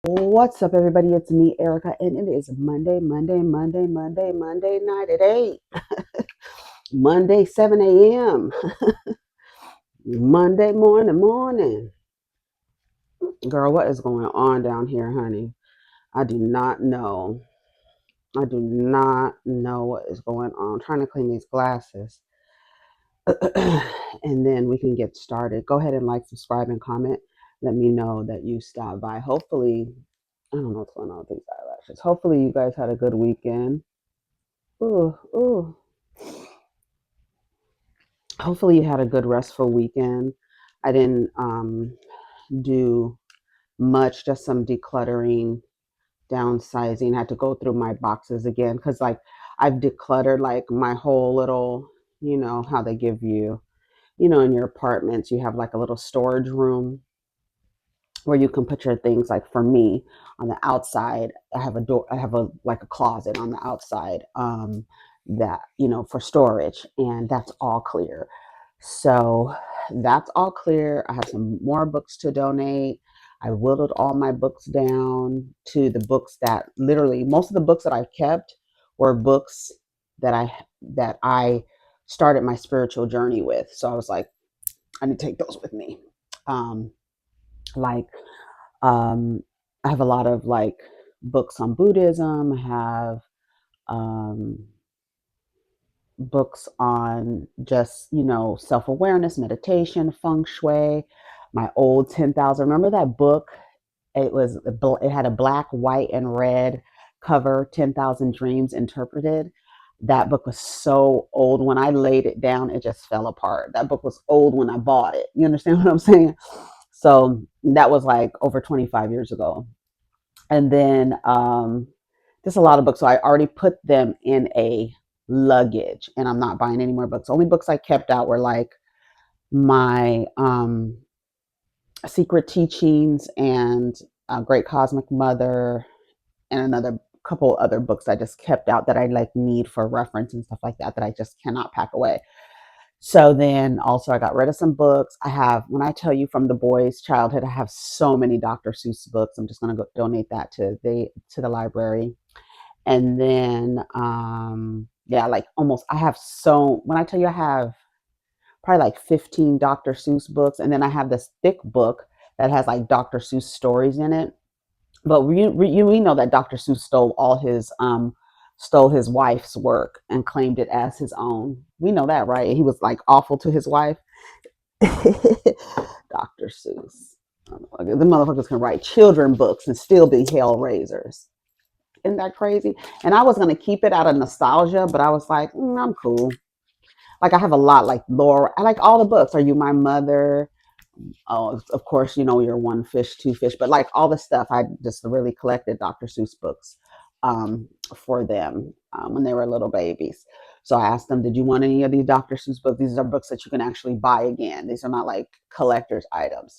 What's up, everybody? It's me, Erica, and it is Monday night at 8. Monday, 7 a.m. Monday morning. Girl, what is going on down here, honey? I do not know. I do not know what is going on. I'm trying to clean these glasses. And then we can get started. Go ahead and like, subscribe, and comment. Let me know that you stopped by. Hopefully, I don't know what's going on with these eyelashes. Hopefully, you guys had a good weekend. Ooh, ooh. Hopefully you had a good restful weekend. I didn't do much, just some decluttering, downsizing. I had to go through my boxes again because like I've decluttered like my whole little, how they give you, in your apartments, you have like a little storage room where you can put your things. Like for me, on the outside, I have a like a closet on the outside, that, for storage, and that's all clear. So that's all clear. I have some more books to donate. I whittled all my books down to the books that literally most of the books that I kept were books that I started my spiritual journey with. So I was like, I need to take those with me. Um, like um, I have a lot of like books on Buddhism. I have um, books on just, self-awareness, meditation, feng shui. My old 10,000. Remember that book? It had a black, white, and red cover, 10,000 Dreams Interpreted. That book was so old. When I laid it down, it just fell apart. That book was old when I bought it. You understand what I'm saying? So that was like over 25 years ago. And then just a lot of books. So I already put them in a luggage, and I'm not buying any more books. Only books I kept out were like my Secret Teachings and Great Cosmic Mother, and another couple other books I just kept out that I like need for reference and stuff like that that I just cannot pack away. So then also I got rid of some books. I have, when I tell you, from the boys' childhood, I have so many Dr. Seuss books. I'm just gonna go donate that to the library. And then yeah, like almost I have, so when I tell you, I have probably like 15 Dr. Seuss books, and then I have this thick book that has like Dr. Seuss stories in it. But we know that Dr. Seuss stole his wife's work and claimed it as his own. We know that, right? He was like awful to his wife. Dr. Seuss. The motherfuckers can write children books and still be hell raisers. Isn't that crazy? And I was gonna keep it out of nostalgia, but I was like, I'm cool. Like I have a lot, like Laura. I like all the books. Are You My Mother? Oh, of course, you're One Fish, Two Fish, but like all the stuff, I just really collected Dr. Seuss books for them when they were little babies. So I asked them, did you want any of these Dr. Seuss books? These are books that you can actually buy again. These are not like collector's items.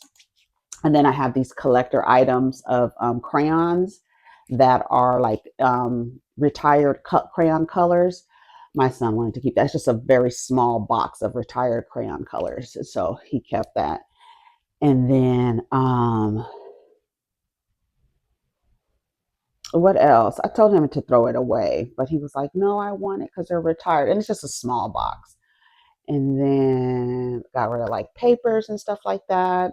And then I have these collector items of crayons that are like retired crayon colors. My son wanted to keep that. It's just a very small box of retired crayon colors. So he kept that. And then what else? I told him to throw it away, but he was like, no, I want it because they're retired. And it's just a small box. And then got rid of like papers and stuff like that.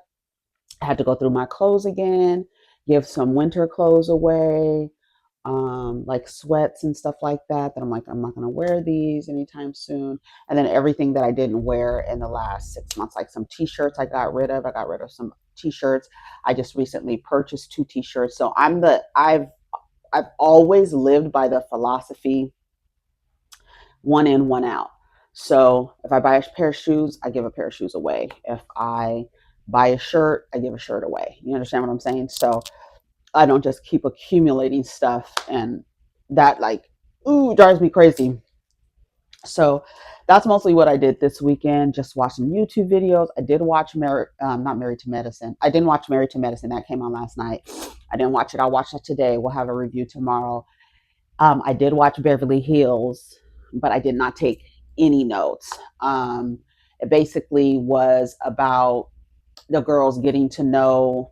I had to go through my clothes again, give some winter clothes away, like sweats and stuff like that. That I'm like, I'm not gonna wear these anytime soon. And then everything that I didn't wear in the last 6 months, like some t-shirts I got rid of. I got rid of some t-shirts. I just recently purchased 2 t-shirts. So I've always lived by the philosophy, one in, one out. So if I buy a pair of shoes, I give a pair of shoes away. If I buy a shirt, I give a shirt away. You understand what I'm saying? So I don't just keep accumulating stuff, and that like, ooh, drives me crazy. So that's mostly what I did this weekend. Just watch some YouTube videos. I did watch not Married to Medicine. I didn't watch Married to Medicine. That came on last night. I didn't watch it. I'll watch it today. We'll have a review tomorrow. I did watch Beverly Hills, but I did not take any notes. It basically was about the girls getting to know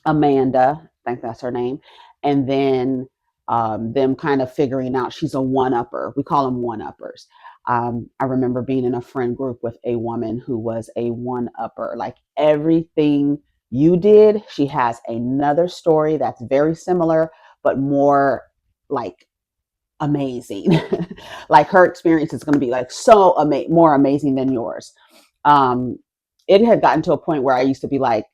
Amanda think that's her name. And then them kind of figuring out she's a one-upper. We call them one-uppers. I remember being in a friend group with a woman who was a one-upper. Like everything you did, she has another story that's very similar, but more like amazing. Like her experience is going to be like so more amazing than yours. Um, it had gotten to a point where I used to be like,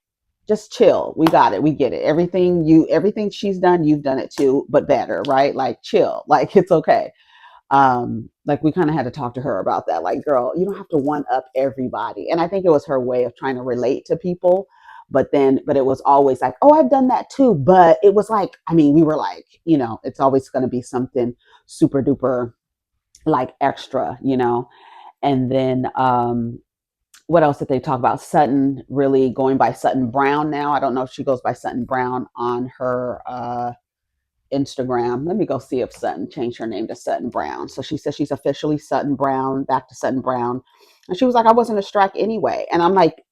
just chill. We got it. We get it. Everything she's done, you've done it too, but better, right? Like chill. Like it's okay. Like we kind of had to talk to her about that. Like, girl, you don't have to one up everybody. And I think it was her way of trying to relate to people. But it was always like, oh, I've done that too. But it was like, I mean, we were like, it's always going to be something super duper like extra, And then what else did they talk about? Sutton really going by Sutton Brown now. I don't know if she goes by Sutton Brown on her Instagram. Let me go see if Sutton changed her name to Sutton Brown. So she says she's officially Sutton Brown, back to Sutton Brown. And she was like, I wasn't a strike anyway. And I'm like,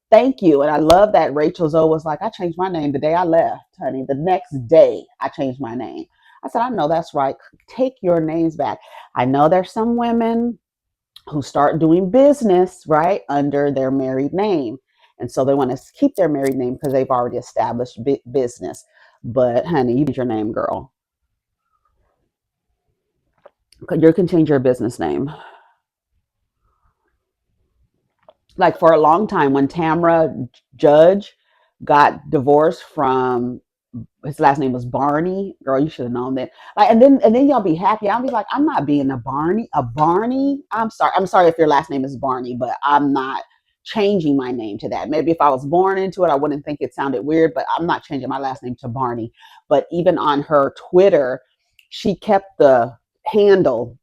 thank you. And I love that Rachel Zoe was like, I changed my name the day I left, honey. The next day I changed my name. I said, I know that's right. Take your names back. I know there's some women who start doing business, right, under their married name. And so they want to keep their married name because they've already established business. But honey, you change your name, girl. You can change your business name. Like for a long time when Tamra Judge got divorced from, his last name was Barney. Girl, you should have known that. Like, and then y'all be happy. I'll be like, I'm not being a Barney. A Barney. I'm sorry. I'm sorry if your last name is Barney, but I'm not changing my name to that. Maybe if I was born into it, I wouldn't think it sounded weird, but I'm not changing my last name to Barney. But even on her Twitter, she kept the handle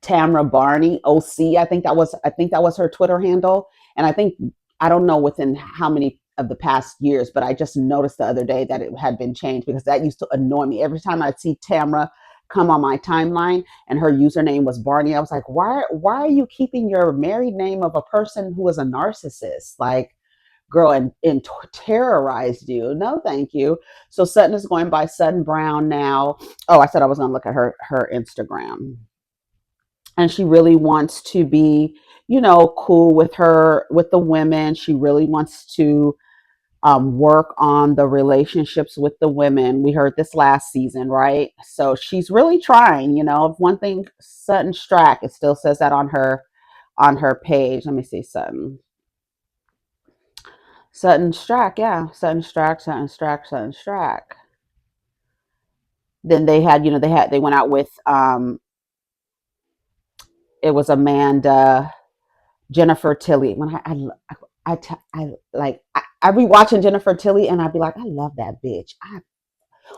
Tamra Barney OC. I think that was her Twitter handle. And I don't know within how many of the past years, but I just noticed the other day that it had been changed because that used to annoy me. Every time I'd see Tamra come on my timeline and her username was Barney, I was like, why are you keeping your married name of a person who is a narcissist? Like, girl, and terrorized you. No, thank you. So Sutton is going by Sutton Brown now. Oh, I said I was going to look at her Instagram, and she really wants to be, cool with the women. She really wants to work on the relationships with the women. We heard this last season, right? So she's really trying. One thing, Sutton Strack, it still says that on her page. Let me see, Sutton Strack, yeah, Sutton Strack, Sutton Strack, Sutton Strack. Then they went out with it was Amanda, Jennifer Tilly. When I be watching Jennifer Tilly and I'd be like, I love that bitch.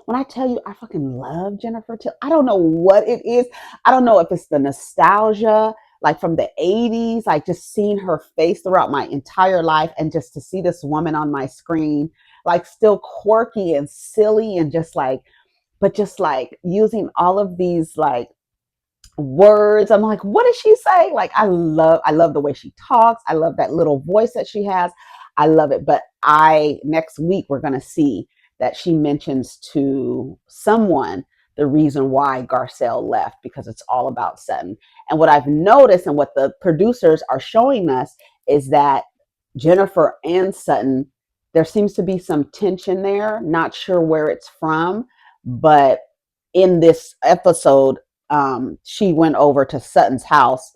When I tell you I fucking love Jennifer Tilly, I don't know what it is. I don't know if it's the nostalgia, like from the 80s, like just seeing her face throughout my entire life and just to see this woman on my screen, like still quirky and silly and just like, but just like using all of these like words. I'm like, what does she say? Like, I love the way she talks. I love that little voice that she has. I love it. But next week we're gonna see that she mentions to someone the reason why Garcelle left, because it's all about Sutton. And what I've noticed and what the producers are showing us is that Jennifer and Sutton, there seems to be some tension there. Not sure where it's from, but in this episode, she went over to Sutton's house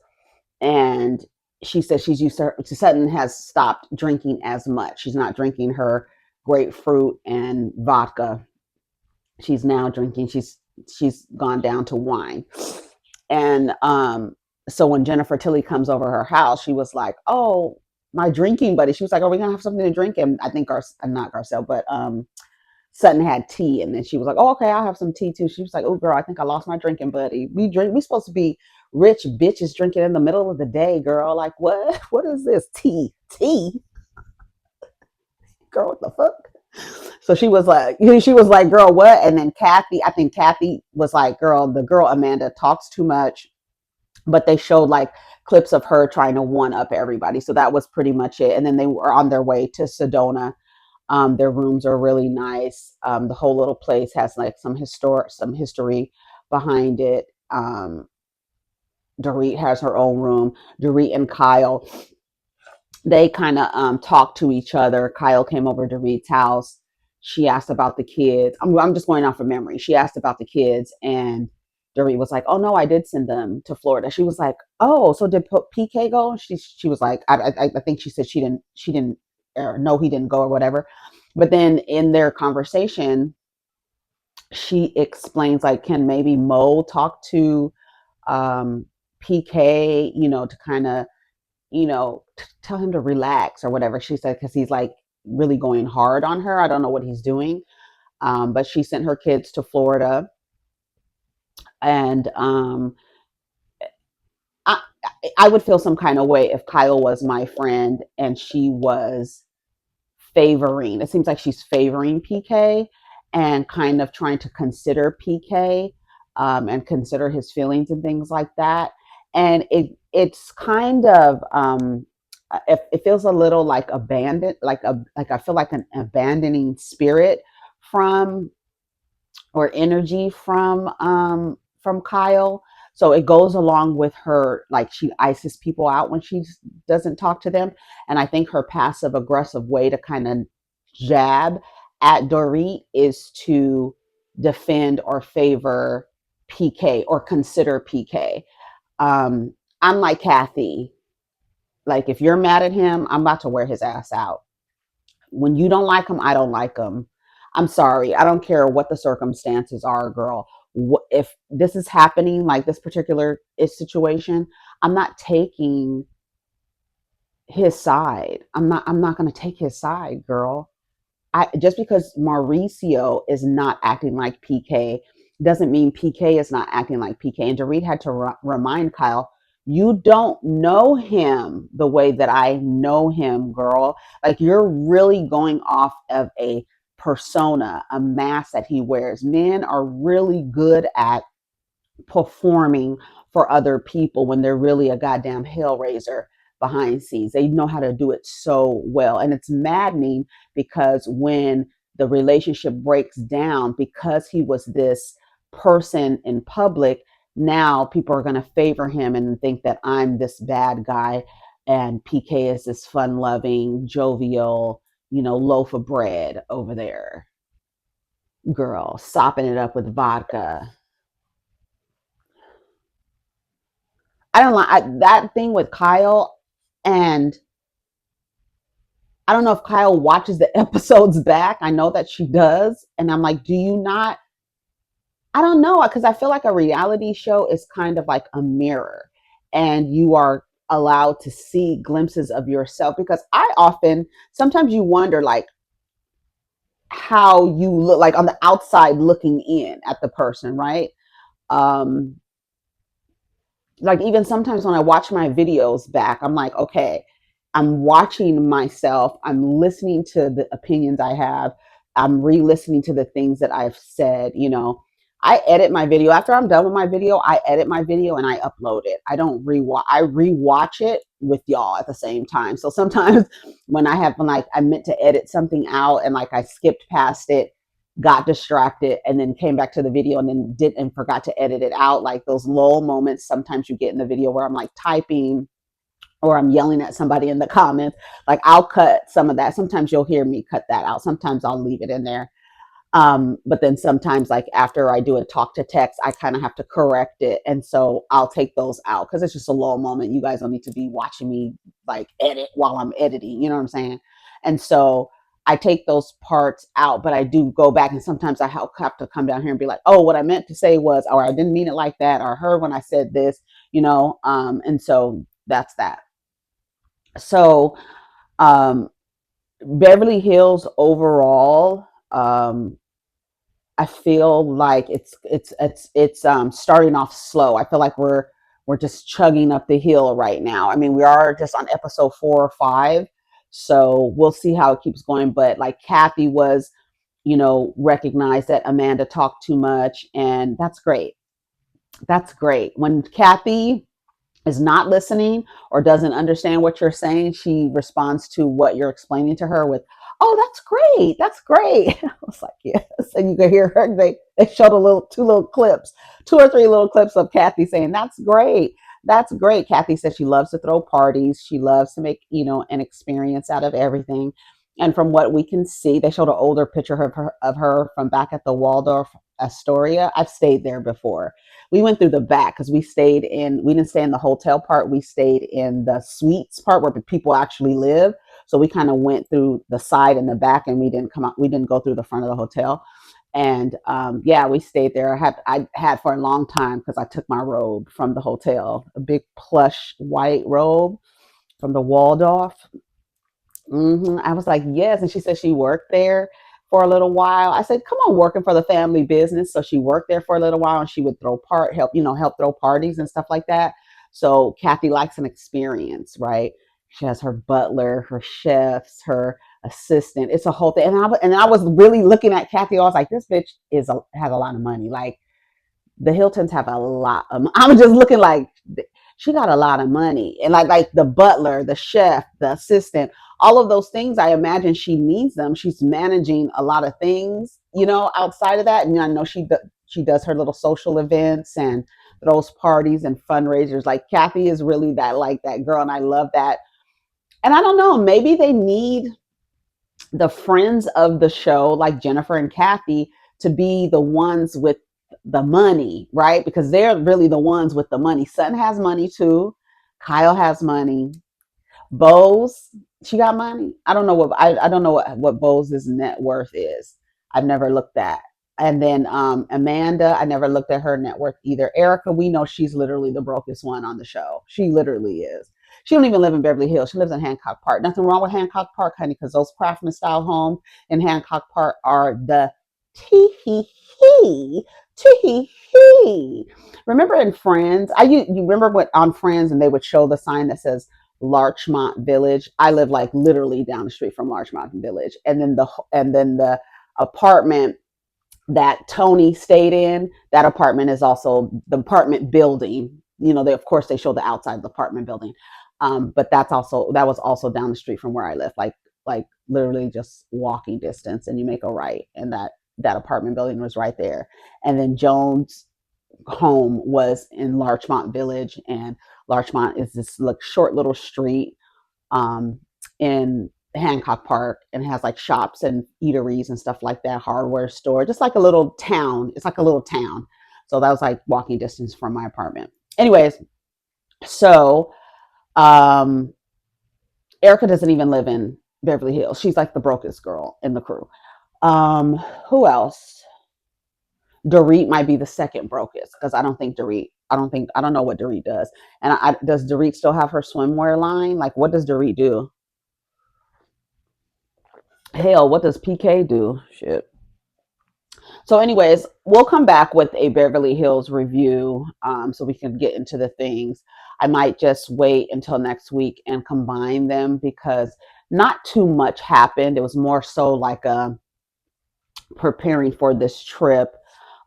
and she said Sutton has stopped drinking as much. She's not drinking her grapefruit and vodka. She's now drinking, she's gone down to wine. And so when Jennifer Tilly comes over her house, she was like, oh, my drinking buddy. She was like, are we gonna have something to drink? And I think not Garcelle, but Sutton had tea, and then she was like, "Oh, okay, I'll have some tea too." She was like, "Oh, girl, I think I lost my drinking buddy. We supposed to be rich bitches drinking in the middle of the day, girl. Like, what? What is this tea, girl? What the fuck?" So she was like, "Girl, what?" And then I think Kathy was like, "Girl, the girl Amanda talks too much." But they showed like clips of her trying to one up everybody, so that was pretty much it. And then they were on their way to Sedona Their rooms are really nice. The whole little place has like some history behind it. Dorit has her own room. Dorit and Kyle, they kind of talked to each other. Kyle came over to Reed's house. She asked about the kids. I'm just going off of memory. She asked about the kids, and Dorit was like, "Oh no, I did send them to Florida." She was like, "Oh, so did PK go?" She was like, I think she said she didn't or no, he didn't go or whatever." But then in their conversation, she explains like, "Can maybe Mo talk to um, PK? To kind of." Tell him to relax or whatever. She said, because he's like really going hard on her. I don't know what he's doing. But she sent her kids to Florida. And I, I would feel some kind of way if Kyle was my friend and she was favoring, it seems like she's favoring PK and kind of trying to consider PK, and consider his feelings and things like that. And it's kind of it feels a little like abandoned, like I feel like an abandoning spirit from or energy from Kyle. So it goes along with her, like she ices people out when she doesn't talk to them. And I think her passive aggressive way to kind of jab at Dorit is to defend or favor PK or consider PK. Um, I'm like Kathy. Like if you're mad at him, I'm about to wear his ass out. When you don't like them, I don't like them. I'm sorry. I don't care what the circumstances are, girl. If this is happening, like this particular situation, I'm not taking his side. I'm not going to take his side, girl. Just because Mauricio is not acting like PK doesn't mean PK is not acting like PK. And Dorit had to remind Kyle, you don't know him the way that I know him, girl. Like you're really going off of a persona, a mask that he wears. Men are really good at performing for other people when they're really a goddamn hellraiser behind scenes. They know how to do it so well. And it's maddening because when the relationship breaks down, because he was this person in public, now people are going to favor him and think that I'm this bad guy and PK is this fun loving, jovial, loaf of bread over there. Girl, sopping it up with vodka. I don't like that thing with Kyle, and I don't know if Kyle watches the episodes back. I know that she does, and I'm like, do you not? I don't know, because I feel like a reality show is kind of like a mirror, and you are allowed to see glimpses of yourself. Because I often, sometimes you wonder, like how you look, like on the outside looking in at the person, right? Um, like even sometimes when I watch my videos back, I'm like, okay, I'm watching myself, I'm listening to the opinions I have, I'm re-listening to the things that I've said. I edit my video after I'm done with my video. I edit my video and I upload it. I don't rewatch. I rewatch it with y'all at the same time. So sometimes when like I meant to edit something out and like I skipped past it, got distracted, and then came back to the video and then did and forgot to edit it out, like those lull moments sometimes you get in the video where I'm like typing or I'm yelling at somebody in the comments. Like I'll cut some of that. Sometimes you'll hear me cut that out, sometimes I'll leave it in there. But then sometimes like after I do a talk to text, I kind of have to correct it, and so I'll take those out because it's just a lull moment. You guys don't need to be watching me like edit while I'm editing, you know what I'm saying? And so I take those parts out, but I do go back, and sometimes I have to come down here and be like, oh, what I meant to say was, or I didn't mean it like that, or I heard when I said this. And so that's that. So um Beverly Hills overall, I feel like it's starting off slow. I feel like we're just chugging up the hill right now. I mean, we are just on episode 4 or 5, so we'll see how it keeps going. But like Kathy was, recognized that Amanda talked too much, and that's great. That's great. When Kathy is not listening or doesn't understand what you're saying, she responds to what you're explaining to her with, oh, that's great. That's great. I was like, yes. And you could hear her. They showed a little, two little clips, two or three little clips of Kathy saying, that's great. That's great. Kathy said she loves to throw parties. She loves to make, an experience out of everything. And from what we can see, they showed an older picture of her from back at the Waldorf Astoria. I've stayed there before. We went through the back because we didn't stay in the hotel part. We stayed in the suites part where people actually live. So we kind of went through the side and the back, and we didn't go through the front of the hotel. And yeah, we stayed there. I had for a long time because I took my robe from the hotel, a big plush white robe from the Waldorf. I was like, yes. And she said she worked there for a little while. I said, come on, working for the family business. So she worked there for a little while, and she would help throw parties and stuff like that. So Kathy likes an experience, right? She has her butler, her chefs, her assistant. It's a whole thing. And I was really looking at Kathy. I was like, this bitch has a lot of money. Like, the Hiltons have a lot of, I'm just looking like she got a lot of money. And like the butler, the chef, the assistant, all of those things, I imagine she needs them. She's managing a lot of things, outside of that. And I know she does her little social events and those parties and fundraisers. Like, Kathy is really that girl, and I love that. And I don't know, maybe they need the friends of the show, like Jennifer and Kathy, to be the ones with the money, right? Because they're really the ones with the money. Sutton has money too. Kyle has money. Bose, she got money. I don't know what Bose's net worth is. I've never looked at. And then Amanda, I never looked at her net worth either. Erica, we know she's literally the brokest one on the show. She literally is. She don't even live in Beverly Hills. She lives in Hancock Park. Nothing wrong with Hancock Park, honey, because those craftsman style homes in Hancock Park are the tee hee hee tee hee hee. Remember in Friends? You remember what on Friends, and they would show the sign that says Larchmont Village. I live like literally down the street from Larchmont Village, and then the apartment that Tony stayed in, that apartment is also the apartment building. They, of course, they show the outside of the apartment building, but that was also down the street from where I live, like literally just walking distance, and you make a right, and that apartment building was right there. And then Joan's home was in Larchmont Village, and Larchmont is this like short little street in Hancock Park, and has like shops and eateries and stuff like that, hardware store, just like a little town. It's like a little town. So that was like walking distance from my apartment. Anyways, so Erica doesn't even live in Beverly Hills. She's like the brokest girl in the crew. Who else? Dorit might be the second brokest, because I don't know what Dorit does. And does Dorit still have her swimwear line? Like, what does Dorit do? Hell, what does PK do? Shit. So, anyways, we'll come back with a Beverly Hills review, so we can get into the things. I might just wait until next week and combine them, because not too much happened. It was more so like preparing for this trip.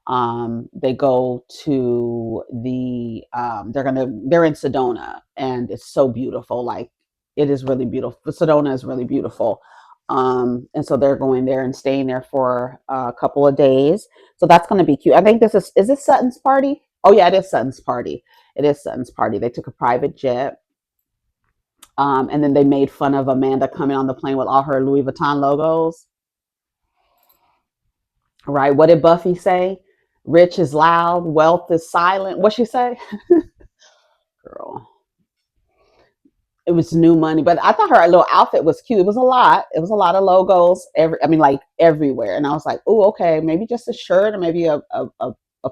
They go to they're in Sedona, and it's so beautiful. Like, it is really beautiful. Sedona is really beautiful. And so they're going there and staying there for a couple of days. So that's going to be cute. I think is this Sutton's party? Oh yeah, it is Sutton's party. It is Sutton's party. They took a private jet. And then they made fun of Amanda coming on the plane with all her Louis Vuitton logos. Right. What did Buffy say? Rich is loud, wealth is silent. What she say? Girl. It was new money, but I thought her little outfit was cute. It was a lot. It was a lot of logos. Like everywhere. And I was like, oh, okay, maybe just a shirt, or maybe a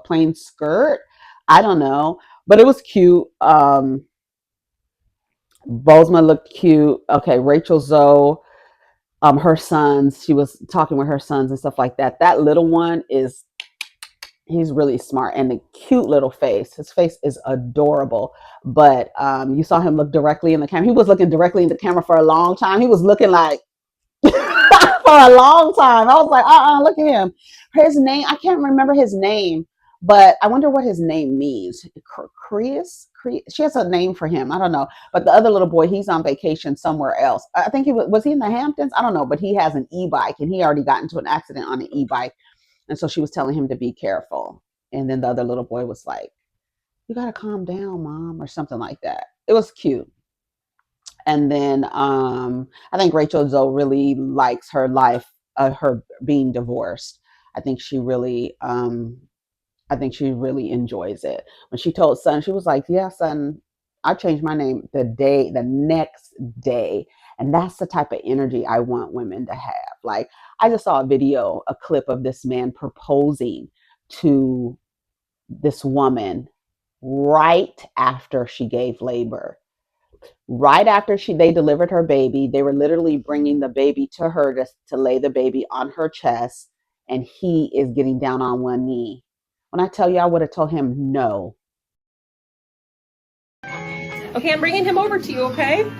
plain skirt. I don't know, but it was cute. Bozma looked cute. Okay, Rachel Zoe, her sons. She was talking with her sons and stuff like that. That little one he's really smart, and the cute little face. His face is adorable. But you saw him look directly in the camera. He was looking directly in the camera for a long time. He was looking like for a long time. I was like, look at him. His name, I can't remember his name, but I wonder what his name means. She has a name for him. I don't know. But the other little boy, he's on vacation somewhere else. I think was he in the Hamptons? I don't know. But he has an e-bike, and he already got into an accident on an e-bike, and so she was telling him to be careful. And then the other little boy was like, "You gotta calm down, mom," or something like that. It was cute. And then I think Rachel Zoe really likes her life, her being divorced. I think she really I think she really enjoys it. When she told son, she was like, "Yeah, son, I changed my name the next day." And that's the type of energy I want women to have. Like, I just saw a clip of this man proposing to this woman right after she gave labor. Right after they delivered her baby, they were literally bringing the baby to her to lay the baby on her chest, and he is getting down on one knee. When I tell you, I would have told him no. Okay, I'm bringing him over to you, okay?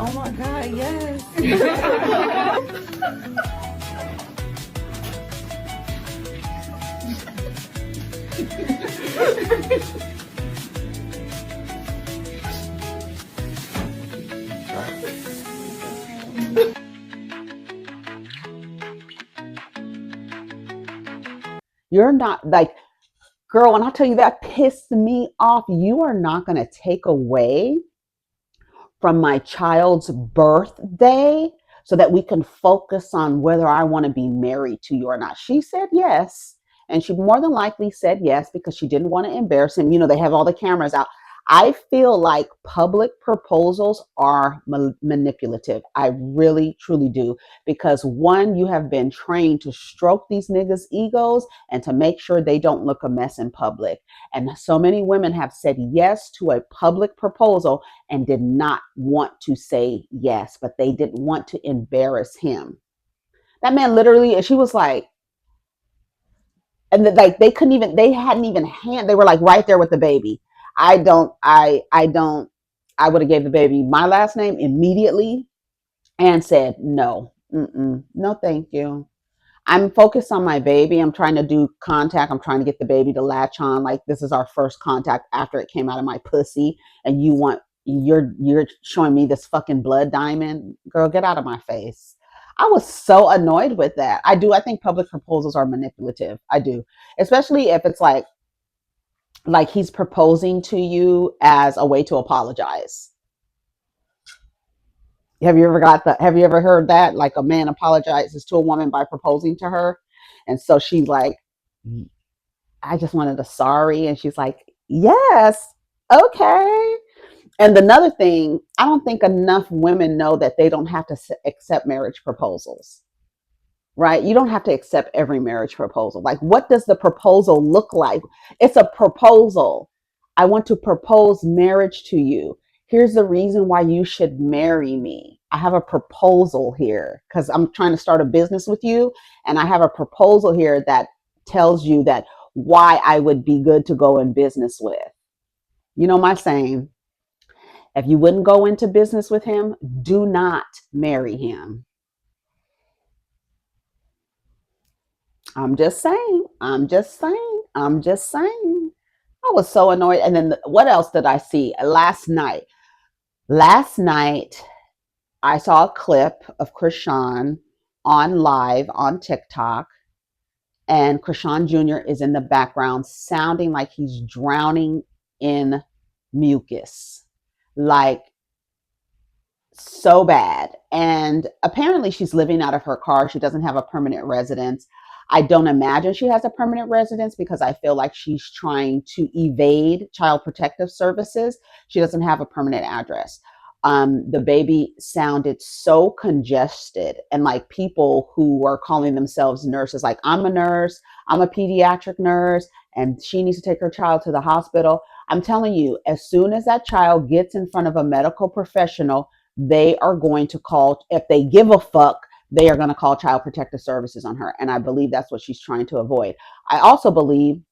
Oh my God, yes. You're not like, girl, when I tell you that pissed me off, you are not going to take away from my child's birthday so that we can focus on whether I want to be married to you or not. She said yes. And she more than likely said yes because she didn't want to embarrass him. You know, they have all the cameras out. I feel like public proposals are manipulative. I really, truly do. Because one, you have been trained to stroke these niggas' egos and to make sure they don't look a mess in public. And so many women have said yes to a public proposal and did not want to say yes, but they didn't want to embarrass him. That man literally, and she was like, and like they couldn't even, they hadn't even they were like right there with the baby. I don't, I would have gave the baby my last name immediately and said, no, no, thank you. I'm focused on my baby. I'm trying to do contact. I'm trying to get the baby to latch on. Like, this is our first contact after it came out of my pussy. And you're showing me this fucking blood diamond. Girl, get out of my face. I was so annoyed with that. I think public proposals are manipulative. I do. Especially if it's like he's proposing to you as a way to apologize. Have you ever heard that? Like, a man apologizes to a woman by proposing to her. And so she's like, I just wanted a sorry. And she's like, yes, okay. And another thing, I don't think enough women know that they don't have to accept marriage proposals, right? You don't have to accept every marriage proposal. Like, what does the proposal look like? It's a proposal. I want to propose marriage to you. Here's the reason why you should marry me. I have a proposal here because I'm trying to start a business with you. And I have a proposal here that tells you that why I would be good to go in business with. You know my saying, if you wouldn't go into business with him, do not marry him. I'm just saying. I'm just saying. I'm just saying. I was so annoyed. And then what else did I see last night? Last night, I saw a clip of Chrisean on live on TikTok, and Chrisean Jr. is in the background sounding like he's drowning in mucus. Like, so bad. And apparently she's living out of her car. She doesn't have a permanent residence. I don't imagine she has a permanent residence because I feel like she's trying to evade child protective services. She doesn't have a permanent address. The baby sounded so congested, and like people who were calling themselves nurses, like, I'm a nurse, I'm a pediatric nurse, and she needs to take her child to the hospital. I'm telling you, as soon as that child gets in front of a medical professional, they are going to call, if they give a fuck, they are going to call child protective services on her. And I believe that's what she's trying to avoid. I also believe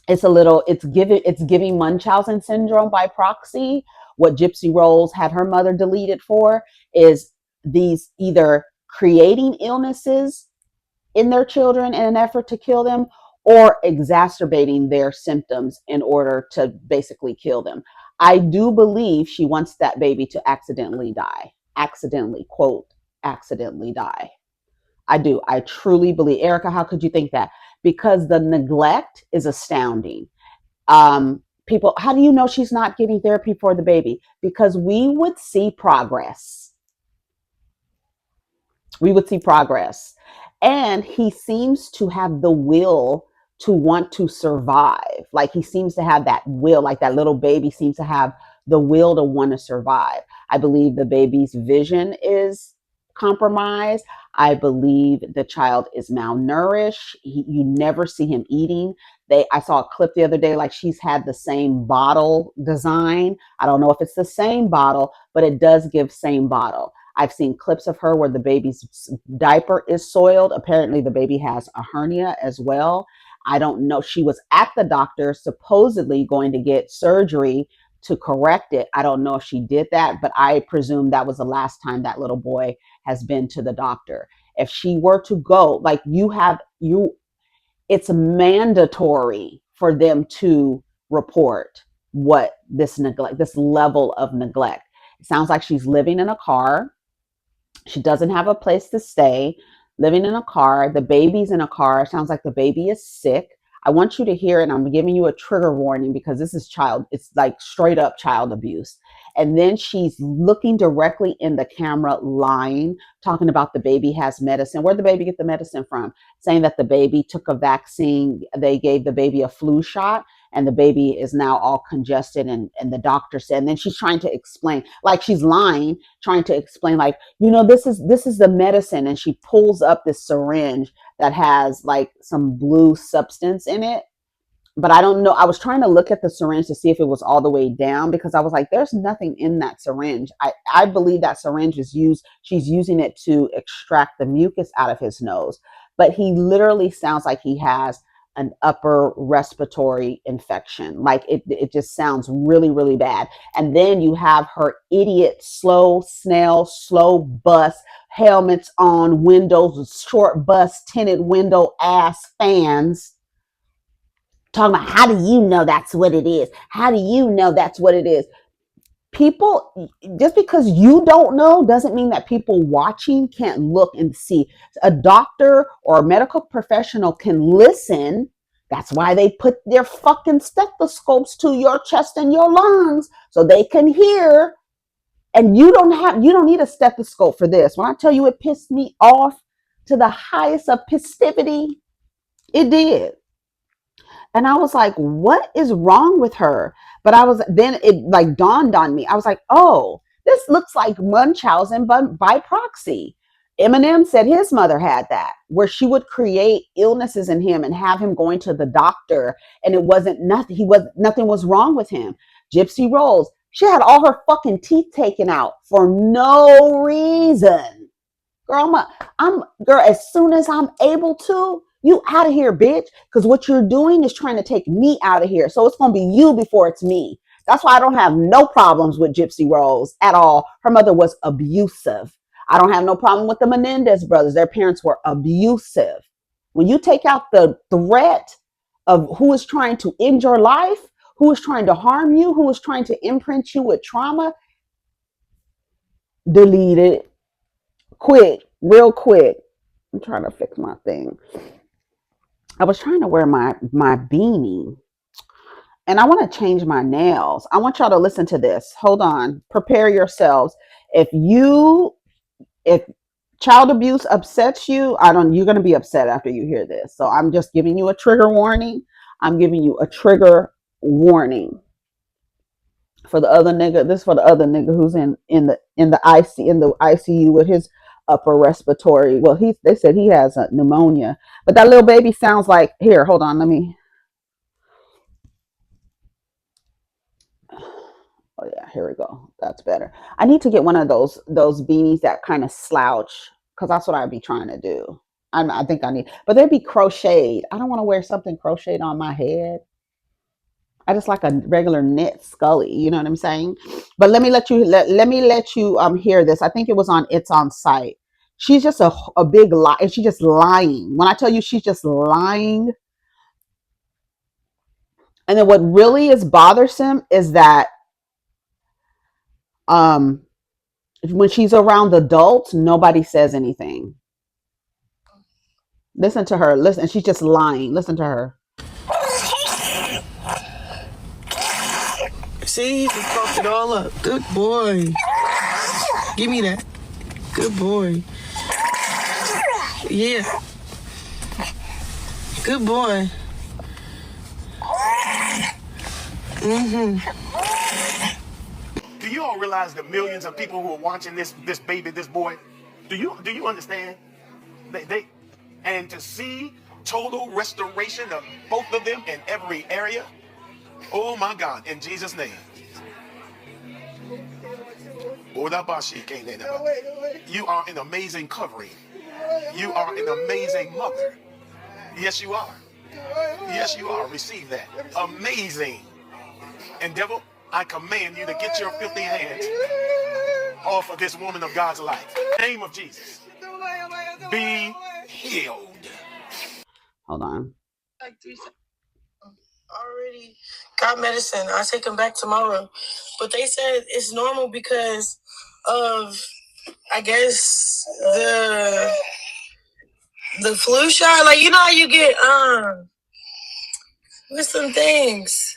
it's giving Munchausen syndrome by proxy. What Gypsy Rose had her mother deleted for is these either creating illnesses in their children in an effort to kill them, or exacerbating their symptoms in order to basically kill them. I do believe she wants that baby to accidentally die. Accidentally, quote, accidentally die. I do. I truly believe. Erica, how could you think that? Because the neglect is astounding. People, how do you know she's not getting therapy for the baby? Because we would see progress, and he seems to have the will to want to survive. Like, he seems to have that will, like that little baby seems to have the will to want to survive. I believe the baby's vision is compromised. I believe the child is malnourished. You never see him eating. I saw a clip the other day, like, she's had the same bottle design. I don't know if it's the same bottle, but it does give same bottle. I've seen clips of her where the baby's diaper is soiled. Apparently, the baby has a hernia as well. I don't know. She was at the doctor, supposedly going to get surgery to correct it. I don't know if she did that, but I presume that was the last time that little boy has been to the doctor. If she were to go, like, it's mandatory for them to report what this level of neglect. It sounds like she's living in a car. She doesn't have a place to stay, living in a car. The baby's in a car. Sounds like the baby is sick. I want you to hear it. I'm giving you a trigger warning because it's like straight up child abuse. And then she's looking directly in the camera, lying, talking about the baby has medicine. Where'd the baby get the medicine from? Saying that the baby took a vaccine. They gave the baby a flu shot, and the baby is now all congested. And the doctor said, and then she's trying to explain, like, she's lying, trying to explain, like, this is the medicine. And she pulls up this syringe that has like some blue substance in it, but I don't know. I was trying to look at the syringe to see if it was all the way down, because I was like, there's nothing in that syringe. I believe that syringe she's using it to extract the mucus out of his nose, but he literally sounds like he has an upper respiratory infection. Like, it just sounds really, really bad. And then you have her idiot, slow bus, helmets on, windows, short bus, tinted window ass fans, talking about, how do you know that's what it is? How do you know that's what it is? People, just because you don't know doesn't mean that people watching can't look and see. A doctor or a medical professional can listen. That's why they put their fucking stethoscopes to your chest and your lungs, so they can hear. And you don't need a stethoscope for this. When I tell you it pissed me off to the highest of pistivity, it did. And I was like, what is wrong with her? But then it like dawned on me. I was like, oh, this looks like Munchausen by proxy. Eminem said his mother had that, where she would create illnesses in him and have him going to the doctor, and it wasn't nothing. Nothing was wrong with him. Gypsy Rose, she had all her fucking teeth taken out for no reason. Girl, girl, as soon as I'm able to, you out of here, bitch. Because what you're doing is trying to take me out of here. So it's gonna be you before it's me. That's why I don't have no problems with Gypsy Rose at all. Her mother was abusive. I don't have no problem with the Menendez brothers. Their parents were abusive. When you take out the threat of who is trying to end your life, who is trying to harm you, who is trying to imprint you with trauma, delete it. Quick, real quick. I'm trying to fix my thing. I was trying to wear my beanie, and I want to change my nails. I want y'all to listen to this. Hold on. Prepare yourselves. If child abuse upsets you, you're going to be upset after you hear this. So I'm just giving you a trigger warning. I'm giving you a trigger warning. For the other nigga, this is for the other nigga who's in the ICU with his upper respiratory. Well, they said he has a pneumonia, but that little baby sounds like, here, hold on, let me. Oh yeah, here we go. That's better. I need to get one of those beanies that kind of slouch, because that's what I'd be trying to do. I think I need, but they'd be crocheted. I don't want to wear something crocheted on my head. I just like a regular knit scully. You know what I'm saying? But let me let you hear this. I think it was on It's on Site. She's just a big lie, and she's just lying. When I tell you she's just lying, and then what really is bothersome is that um when she's around adults, nobody says anything. Listen to her. Listen, she's just lying. Listen to her. See, he just coughed it all up. Good boy. Give me that. Good boy. Yeah. Good boy. Do you all realize the millions of people who are watching this baby, this boy? Do you understand? They and to see total restoration of both of them in every area. Oh my God! In Jesus' name. You are an amazing covering. You are an amazing mother. Yes, you are. Yes, you are. Receive that. Amazing. And devil, I command you to get your filthy hands off of this woman of God's life. In the name of Jesus. Be healed. Hold on. Like 3 seconds. Already got medicine. I'll take him back tomorrow. But they said it's normal because of, I guess, the flu shot. Like, you know how you get with some things.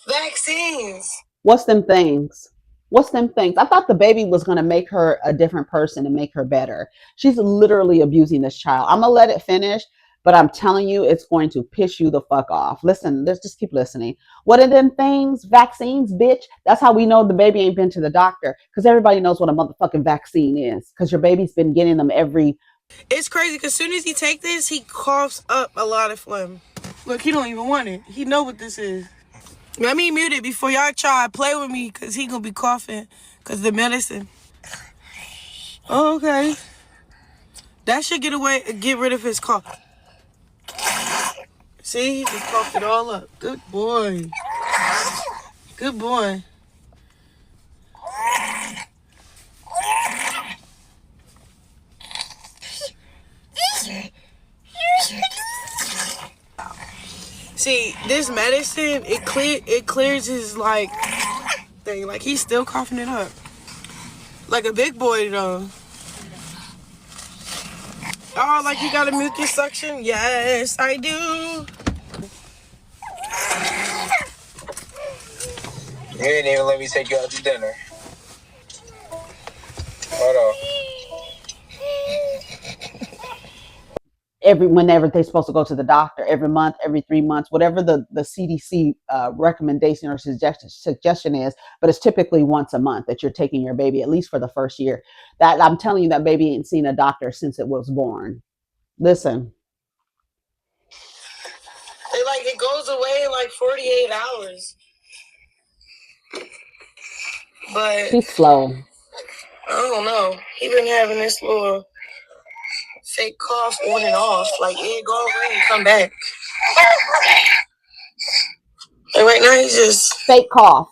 Vaccines. What's them things? What's them things? I thought the baby was going to make her a different person and make her better. She's literally abusing this child. I'm going to let it finish, but I'm telling you, it's going to piss you the fuck off. Listen, let's just keep listening. What are them things? Vaccines, bitch. That's how we know the baby ain't been to the doctor, because everybody knows what a motherfucking vaccine is, because your baby's been getting them every... It's crazy, because as soon as he take this, he coughs up a lot of phlegm. Look, he don't even want it. He know what this is. Let me mute it before y'all try to play with me, because he going to be coughing because the medicine. Oh, okay. That should get rid of his cough. See, he just coughed it all up. Good boy. Good boy. See, this medicine, it clears his, like, thing. Like, he's still coughing it up. Like a big boy, though. Oh, like you got a mucus suction? Yes, I do. You didn't even let me take you out to dinner. Hold on. Whenever they're supposed to go to the doctor, every month, every 3 months, whatever the CDC recommendation or suggestion is, but it's typically once a month that you're taking your baby, at least for the first year. That I'm telling you, that baby ain't seen a doctor since it was born. Listen. It goes away in like 48 hours. But She's slow. I don't know. He been having this little fake cough on and off. Like, it go away and come back. And right now he's just fake cough.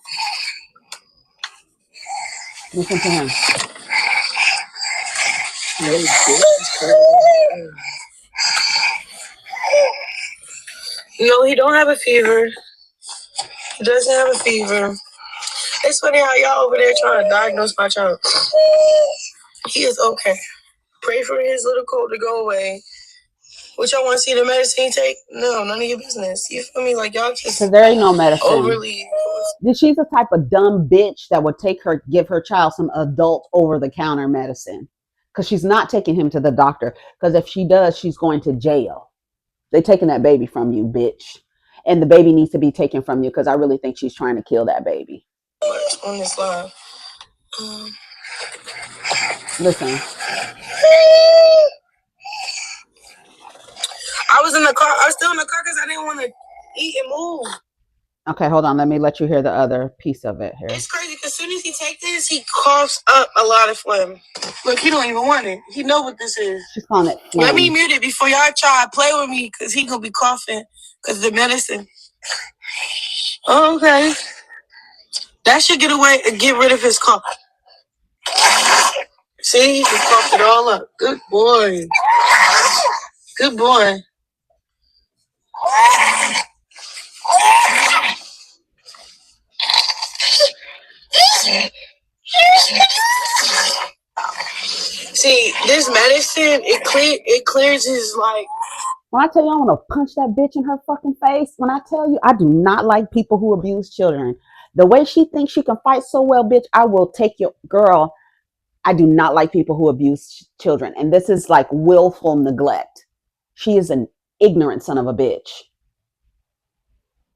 Listen to him. No, he don't have a fever. He doesn't have a fever. It's funny how y'all over there trying to diagnose my child. He is okay. Pray for his little cold to go away. What y'all want to see the medicine he take? No, none of your business. You feel me? Like, y'all just because there ain't no medicine. Overly. She's the type of dumb bitch that would give her child some adult over-the-counter medicine, because she's not taking him to the doctor. Because if she does, she's going to jail. They taking that baby from you, bitch. And the baby needs to be taken from you because I really think she's trying to kill that baby. On this live. Listen. I was in the car. I was still in the car because I didn't want to eat and move. Okay, hold on. Let me let you hear the other piece of it here. It's crazy because as soon as he takes this, he coughs up a lot of phlegm. Look, he don't even want it. He know what this is. She's calling it phlegm. Let me mute it before y'all try to play with me because he going to be coughing because the medicine. Oh, okay. That should get rid of his cough. See, he coughed it all up. Good boy. Good boy. See, this medicine, it clears his, like... When I tell you I want to punch that bitch in her fucking face, when I tell you I do not like people who abuse children. The way she thinks she can fight so well, bitch, I will take your girl. I do not like people who abuse children. And this is like willful neglect. She is an ignorant son of a bitch.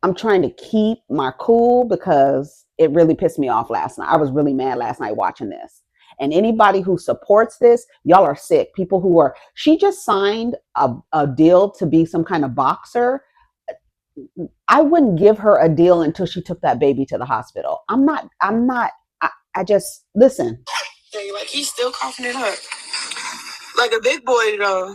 I'm trying to keep my cool because it really pissed me off last night. I was really mad last night watching this. And anybody who supports this, y'all are sick. People who are, she just signed a deal to be some kind of boxer. I wouldn't give her a deal until she took that baby to the hospital. I just, listen. Like he's still coughing it up. Like a big boy though.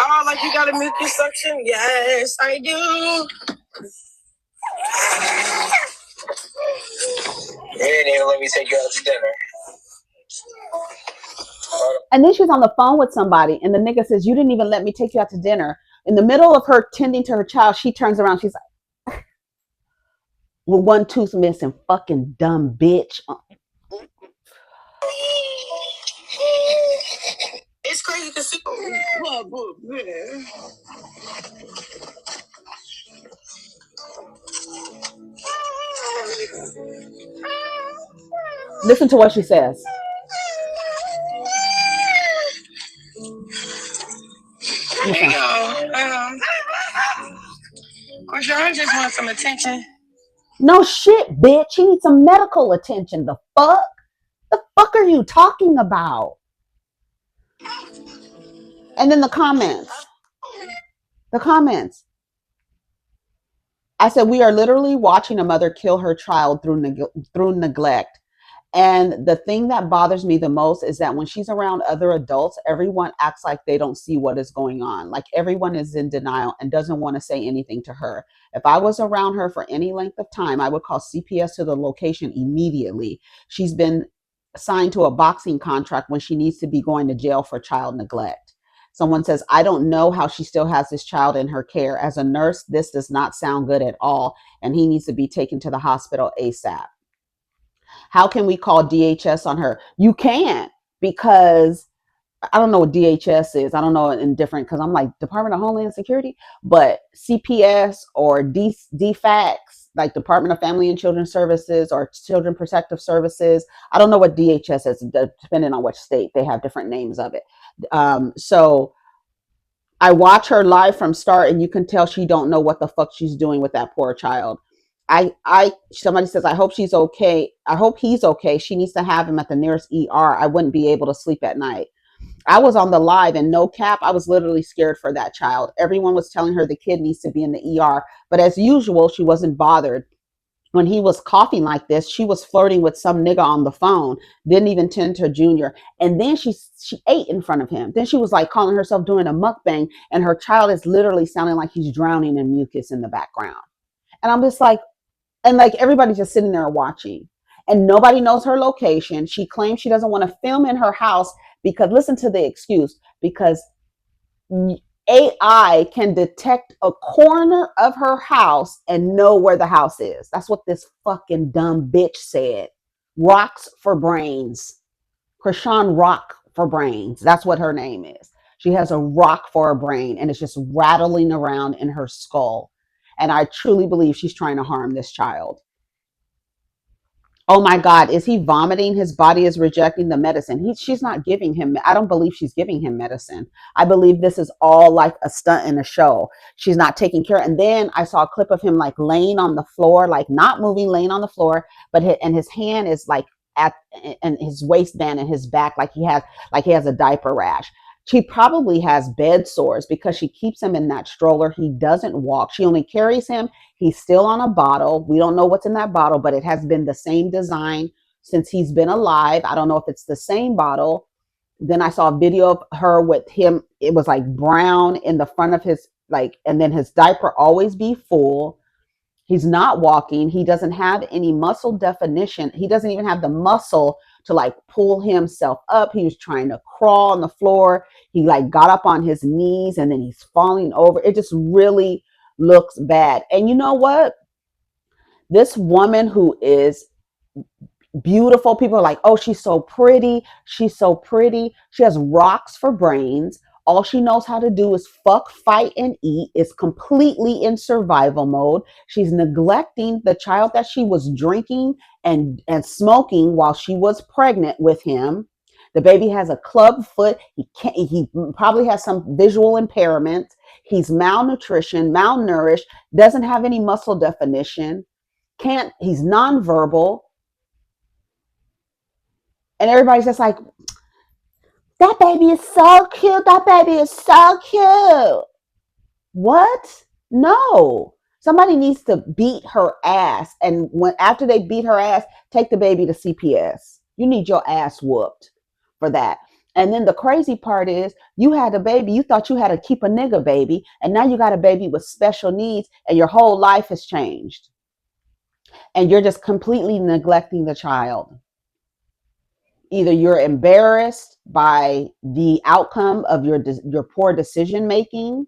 Oh, like you got a mucus suction? Yes, I do. You didn't even let me take you out to dinner. And then she's on the phone with somebody, and the nigga says, "You didn't even let me take you out to dinner." In the middle of her tending to her child, she turns around. She's like, with one tooth missing, fucking dumb bitch. It's crazy to see. Listen to what she says. Listen. Chrisean just wants some attention. No shit, bitch. She needs some medical attention. The fuck? The fuck are you talking about? And then the comments. I said, we are literally watching a mother kill her child through neglect. And the thing that bothers me the most is that when she's around other adults, everyone acts like they don't see what is going on. Like everyone is in denial and doesn't want to say anything to her. If I was around her for any length of time, I would call CPS to the location immediately. She's been signed to a boxing contract when she needs to be going to jail for child neglect. Someone says, I don't know how she still has this child in her care. As a nurse, this does not sound good at all. And he needs to be taken to the hospital ASAP. How can we call DHS on her? You can't, because I don't know what DHS is. I don't know in different, because I'm like Department of Homeland Security, but CPS or DFACS, like Department of Family and Children Services or Children Protective Services. I don't know what DHS is, depending on which state. They have different names of it. So I watch her live from start, and you can tell she don't know what the fuck she's doing with that poor child. Somebody says, I hope she's okay. I hope he's okay. She needs to have him at the nearest ER. I wouldn't be able to sleep at night. I was on the live, and no cap, I was literally scared for that child. Everyone was telling her the kid needs to be in the ER, but as usual, she wasn't bothered. When he was coughing like this, she was flirting with some nigga on the phone, didn't even tend to Junior. And then she ate in front of him. Then she was like calling herself doing a mukbang, and her child is literally sounding like he's drowning in mucus in the background. And I'm just like, and like everybody's just sitting there watching, and nobody knows her location. She claims she doesn't want to film in her house because, listen to the excuse, because AI can detect a corner of her house and know where the house is. That's what this fucking dumb bitch said. Rocks for brains. Chrisean Rock for brains. That's what her name is. She has a rock for a brain, and it's just rattling around in her skull. And I truly believe she's trying to harm this child. Oh my God, is he vomiting? His body is rejecting the medicine. She's not giving him, I don't believe she's giving him medicine. I believe this is all like a stunt in a show. She's not taking care. And then I saw a clip of him like laying on the floor, like not moving, laying on the floor, but and his hand is like at and his waistband and his back, like he has a diaper rash. She probably has bed sores because she keeps him in that stroller. He doesn't walk. She only carries him. He's still on a bottle. We don't know what's in that bottle, but it has been the same design since he's been alive. I don't know if it's the same bottle. Then I saw a video of her with him. It was like brown in the front of his, like, and then his diaper always be full. He's not walking. He doesn't have any muscle definition. He doesn't even have the muscle to like pull himself up. He was trying to crawl on the floor. He like got up on his knees and then he's falling over. It just really looks bad. And you know what? This woman who is beautiful, people are like, oh, she's so pretty. She's so pretty. She has rocks for brains. All she knows how to do is fuck, fight, and eat. Is completely in survival mode. She's neglecting the child that she was drinking and smoking while she was pregnant with him. The baby has a club foot. He probably has some visual impairment. He's malnutrition, malnourished, doesn't have any muscle definition. He's nonverbal. And everybody's just like, that baby is so cute. That baby is so cute. What? No. Somebody needs to beat her ass. And after they beat her ass, take the baby to CPS. You need your ass whooped for that. And then the crazy part is you had a baby. You thought you had to keep a nigga baby. And now you got a baby with special needs and your whole life has changed. And you're just completely neglecting the child. Either you're embarrassed by the outcome of your poor decision making,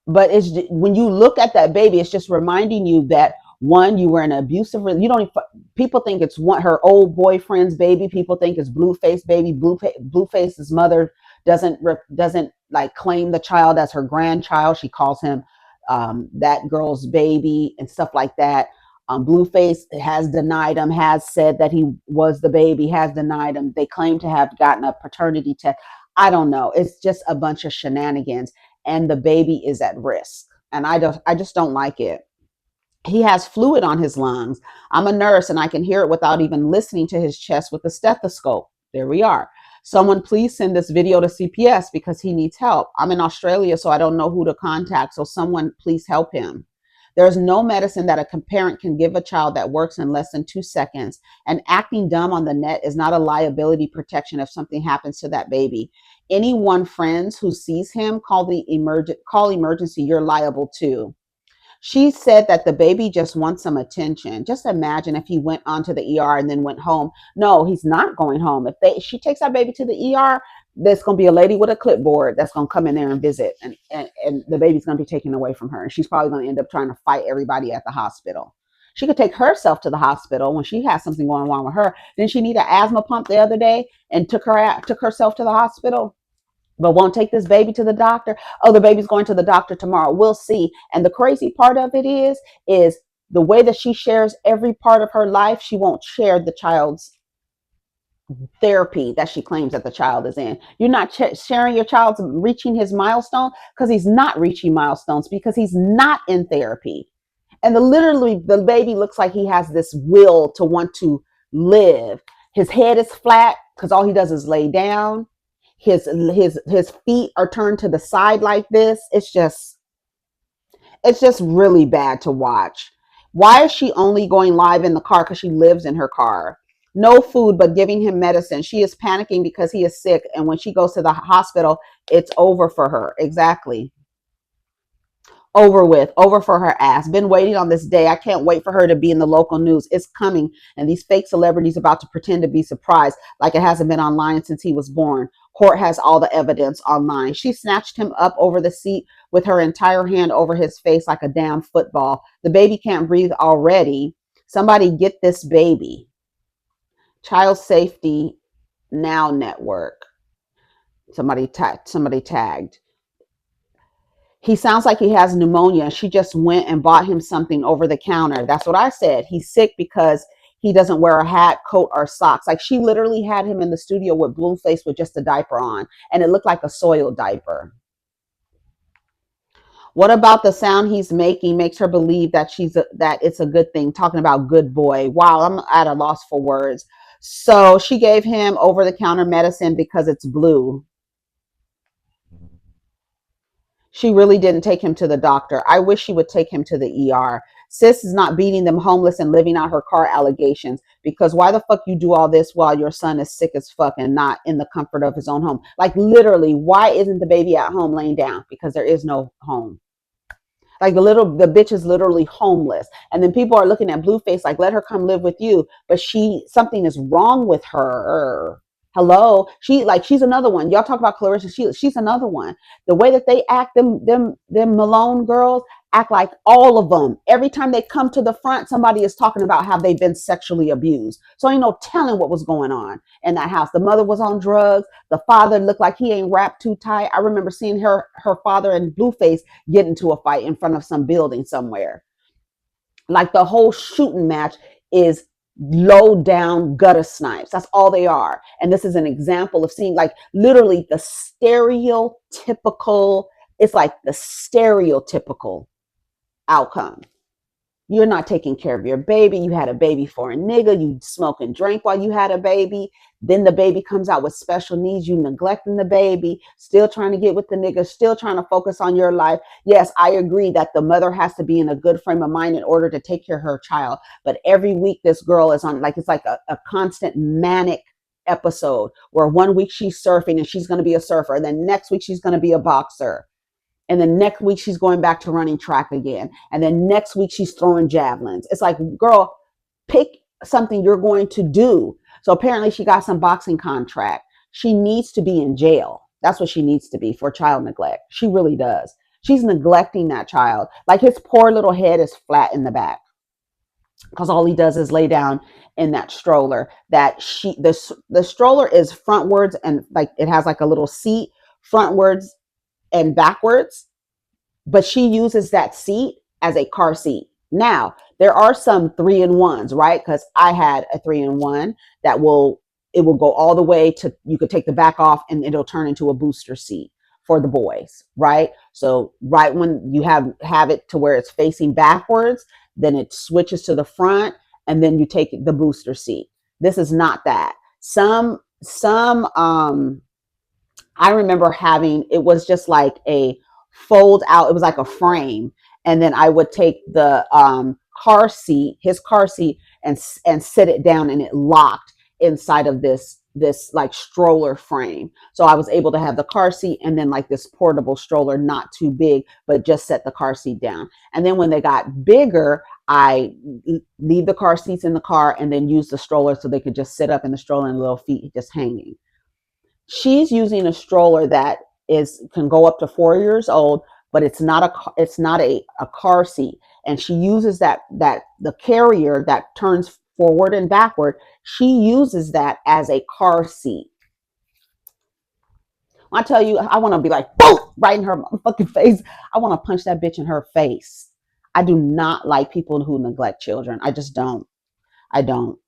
but it's when you look at that baby, it's just reminding you that one, you were in an abusive. You don't. People think it's her old boyfriend's baby. People think it's Blueface baby. Blueface's mother doesn't like claim the child as her grandchild. She calls him that girl's baby and stuff like that. Blueface has denied him, has said that he was the baby, has denied him. They claim to have gotten a paternity test. I don't know. It's just a bunch of shenanigans, and the baby is at risk. And I just don't like it. He has fluid on his lungs. I'm a nurse and I can hear it without even listening to his chest with a stethoscope. There we are. Someone please send this video to CPS because he needs help. I'm in Australia, so I don't know who to contact. So someone please help him. There's no medicine that a parent can give a child that works in less than 2 seconds. And acting dumb on the net is not a liability protection if something happens to that baby. Anyone friends who sees him, call emergency. You're liable too. She said that the baby just wants some attention. Just imagine if he went onto the ER and then went home. No, he's not going home. If she takes that baby to the ER, there's going to be a lady with a clipboard that's going to come in there and visit, and the baby's going to be taken away from her. And she's probably going to end up trying to fight everybody at the hospital. She could take herself to the hospital when she has something going on with her. Didn't she need an asthma pump the other day and took herself to the hospital? But won't take this baby to the doctor. Oh, the baby's going to the doctor tomorrow. We'll see. And the crazy part of it is the way that she shares every part of her life. She won't share the child's therapy that she claims that the child is in. You're not sharing your child's reaching his milestone because he's not reaching milestones because he's not in therapy. And literally the baby looks like he has this will to want to live. His head is flat because all he does is lay down. His feet are turned to the side like this. It's just really bad to watch. Why is she only going live in the car? Because she lives in her car. No food, but giving him medicine. She is panicking because he is sick. And when she goes to the hospital, it's over for her. Exactly. Over for her ass. Been waiting on this day. I can't wait for her to be in the local news. It's coming. And these fake celebrities about to pretend to be surprised like it hasn't been online since he was born. Court has all the evidence online. She snatched him up over the seat with her entire hand over his face like a damn football. The baby can't breathe already. Somebody get this baby. Child Safety Now Network. Somebody tagged. He sounds like he has pneumonia. She just went and bought him something over the counter. That's what I said. He's sick because he doesn't wear a hat, coat, or socks. Like she literally had him in the studio with Blueface with just a diaper on, and it looked like a soiled diaper. What about the sound he's making makes her believe that that it's a good thing? Talking about good boy. Wow, I'm at a loss for words. So she gave him over-the-counter medicine because it's blue. She really didn't take him to the doctor. I wish she would take him to the ER. Sis is not beating them homeless and living out her car allegations, because why the fuck you do all this while your son is sick as fuck and not in the comfort of his own home? Like literally, why isn't the baby at home laying down? Because there is no home. Like the bitch is literally homeless. And then people are looking at Blueface like, let her come live with you. But something is wrong with her. Hello. She's another one. Y'all talk about Clarissa. She's another one. The way that they act, them Malone girls act like all of them. Every time they come to the front, somebody is talking about how they've been sexually abused. So ain't no telling what was going on in that house. The mother was on drugs. The father looked like he ain't wrapped too tight. I remember seeing her father and Blueface get into a fight in front of some building somewhere. Like the whole shooting match is low down gutter snipes. That's all they are. And this is an example of seeing like literally the stereotypical, it's like the stereotypical outcome. You're not taking care of your baby. You had a baby for a nigga. You smoke and drink while you had a baby. Then the baby comes out with special needs. You neglecting the baby, still trying to get with the nigga, still trying to focus on your life. Yes, I agree that the mother has to be in a good frame of mind in order to take care of her child. But every week this girl is on, like, it's like a constant manic episode where 1 week she's surfing and she's going to be a surfer. And then next week she's going to be a boxer. And then next week she's going back to running track again. And then next week she's throwing javelins. It's like, girl, pick something you're going to do. So apparently she got some boxing contract. She needs to be in jail. That's what she needs to be for child neglect. She really does. She's neglecting that child. Like his poor little head is flat in the back because all he does is lay down in that stroller. The stroller is frontwards and like it has like a little seat frontwards and backwards, but she uses that seat as a car seat. Now, there are some 3-in-1s, right? Because I had a 3-in-1 that it will go all the way to, you could take the back off and it'll turn into a booster seat for the boys, right? So right when you have it to where it's facing backwards, then it switches to the front and then you take the booster seat. This is not that. I remember having, it was just like a fold out, it was like a frame. And then I would take the car seat, his car seat, and sit it down, and it locked inside of this like stroller frame. So I was able to have the car seat and then like this portable stroller, not too big, but just set the car seat down. And then when they got bigger, I leave the car seats in the car and then use the stroller so they could just sit up in the stroller and little feet just hanging. She's using a stroller that can go up to 4 years old, but it's not a car seat. And she uses the carrier that turns forward and backward. She uses that as a car seat. I tell you, I want to be like, boom, right in her fucking face. I want to punch that bitch in her face. I do not like people who neglect children. I just don't. I don't.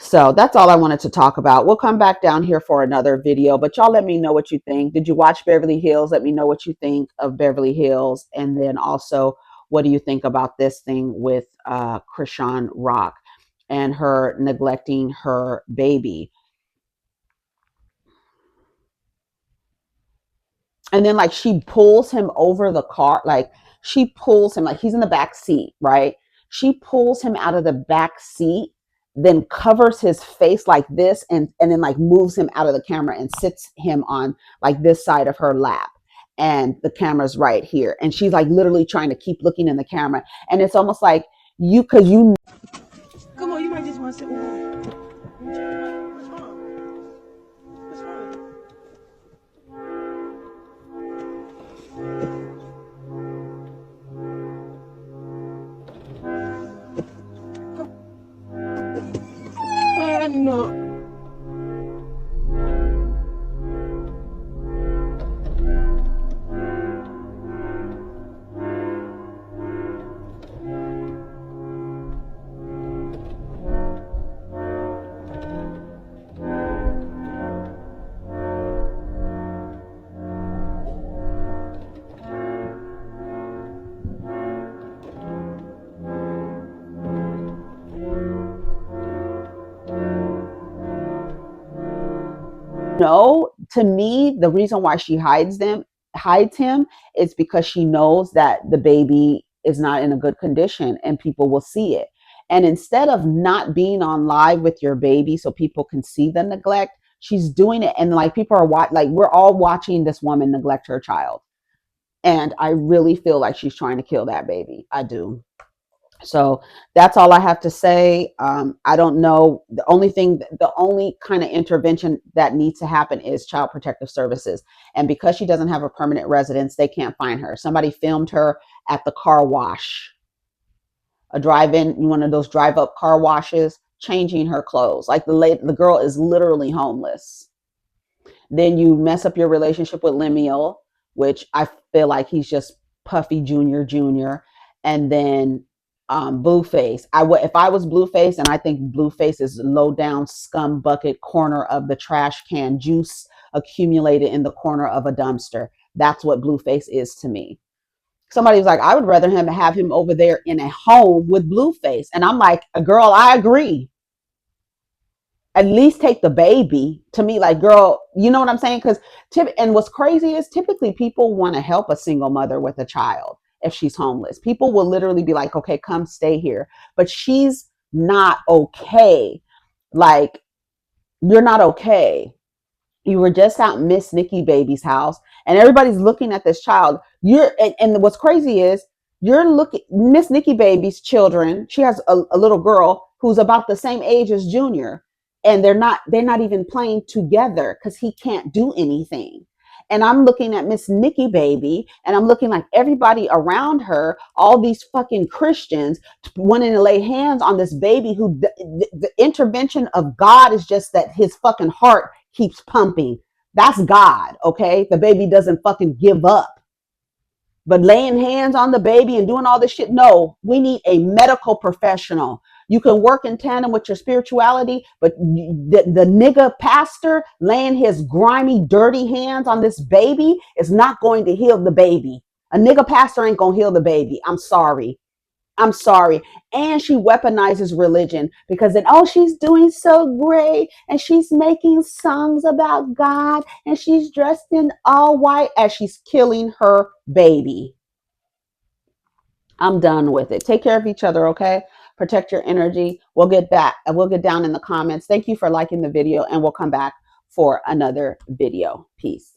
So that's all I wanted to talk about. We'll come back down here for another video, but y'all let me know what you think. Did you watch Beverly Hills? Let me know what you think of Beverly Hills. And then also, what do you think about this thing with Chrisean Rock and her neglecting her baby? And then like she pulls him over the car, like she pulls him, like he's in the back seat, right? She pulls him out of the back seat, then covers his face like this, and then like moves him out of the camera and sits him on like this side of her lap. And the camera's right here. And she's like literally trying to keep looking in the camera. And it's almost like because you. Come on, you might just want to sit with me. What's wrong? What's wrong? No. know, to me, the reason why she hides him is because she knows that the baby is not in a good condition and people will see it. And instead of not being on live with your baby so people can see the neglect, she's doing it. And like people are like, we're all watching this woman neglect her child. And I really feel like she's trying to kill that baby. I do. So that's all I have to say. I don't know. The only kind of intervention that needs to happen is Child Protective Services. And because she doesn't have a permanent residence, they can't find her. Somebody filmed her at the car wash, a drive-in, one of those drive-up car washes, changing her clothes. Like the girl is literally homeless. Then you mess up your relationship with Lemuel, which I feel like he's just Puffy Jr. And then Blueface. If I was Blueface, and I think Blueface is low down scum bucket corner of the trash can, juice accumulated in the corner of a dumpster. That's what Blueface is to me. Somebody was like, I would rather have him over there in a home with Blueface. And I'm like, girl, I agree. At least take the baby. To me, like, girl, you know what I'm saying? Because and what's crazy is typically people want to help a single mother with a child if she's homeless. People will literally be like, okay, come stay here. But she's not okay. Like, you're not okay. You were just out Miss Nikki baby's house and everybody's looking at this child. And what's crazy is you're looking Miss Nikki baby's children. She has a little girl who's about the same age as Junior. And they're not even playing together because he can't do anything. And I'm looking at Miss Nikki baby and I'm looking like everybody around her, all these fucking Christians wanting to lay hands on this baby who the intervention of God is just that his fucking heart keeps pumping. That's God, okay? The baby doesn't fucking give up. But laying hands on the baby and doing all this shit, no, we need a medical professional. You can work in tandem with your spirituality, but the nigga pastor laying his grimy, dirty hands on this baby is not going to heal the baby. A nigga pastor ain't gonna heal the baby. I'm sorry. I'm sorry. And she weaponizes religion because then, oh, she's doing so great and she's making songs about God and she's dressed in all white as she's killing her baby. I'm done with it. Take care of each other, okay? Protect your energy. We'll get back. We'll get down in the comments. Thank you for liking the video and we'll come back for another video. Peace.